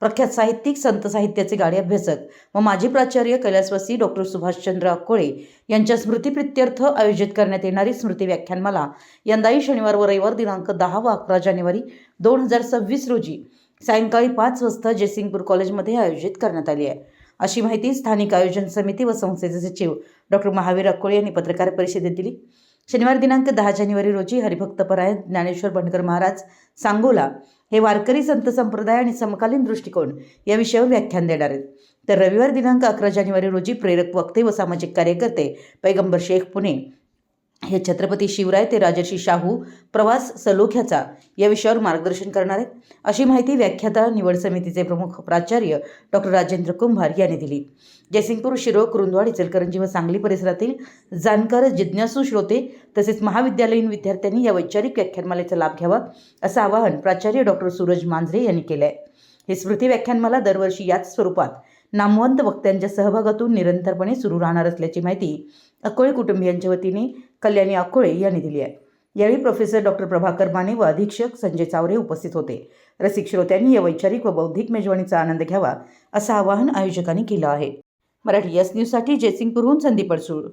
प्रख्यात साहित्यिक, संत साहित्याचे गाढे अभ्यासक व माजी प्राचार्य कैलासवासी डॉक्टर सुभाषचंद्र अक्कोळे यांच्या स्मृतिप्रित्यर्थ आयोजित करण्यात येणारी स्मृती व्याख्यानमाला यंदाही शनिवार व रविवार दिनांक 10 व 11 जानेवारी 2026 रोजी सायंकाळी 5 वाजता जयसिंगपूर कॉलेजमध्ये आयोजित करण्यात आली आहे, अशी माहिती स्थानिक आयोजन समिती व संस्थेचे सचिव डॉक्टर महावीर अक्कोळे यांनी पत्रकार परिषदेत दिली। शनिवार दिनांक 10 जानेवारी रोजी हरिभक्तपरायण ज्ञानेश्वर बंडकर महाराज सांगोला हे वारकरी संत संप्रदाय आणि समकालीन दृष्टिकोन या विषयावर व्याख्यान देणार आहेत। तर रविवार दिनांक 11 जानेवारी रोजी प्रेरक वक्ते व सामाजिक कार्यकर्ते पैगंबर शेख पुणे हे छत्रपती शिवराय ते राजर्षी शाहू प्रवास सलोख्याचा या विषयावर मार्गदर्शन करणार आहेत, अशी माहिती व्याख्याता निवड समितीचे प्रमुख प्राचार्य डॉक्टर राजेंद्र कुंभार यांनी दिली। जयसिंगपूर, शिरोळ, कुरुंदवाड, इचलकरंजी व सांगली परिसरातील जाणकार जिज्ञासू श्रोते तसेच महाविद्यालयीन विद्यार्थ्यांनी या वैचारिक व्याख्यानमालेचा लाभ घ्यावा, असं आवाहन प्राचार्य डॉक्टर सूरज मांजरे यांनी केलं आहे। ही स्मृती व्याख्यानमाला दरवर्षी याच स्वरूपात नामवंत वक्त्यांच्या सहभागातून निरंतरपणे सुरू राहणार असल्याची माहिती अक्कोळे कुटुंबियांच्या वतीने कल्याणी अक्कोळे यांनी दिली आहे। यावेळी प्रोफेसर डॉक्टर प्रभाकर माने व अधीक्षक संजय चावरे उपस्थित होते। रसिक श्रोत्यांनी या वैचारिक व बौद्धिक मेजवानीचा आनंद घ्यावा, असं आवाहन आयोजकांनी केलं आहे। मराठी एस न्यूजसाठी जयसिंगपूरहून संदीप अडसूळ।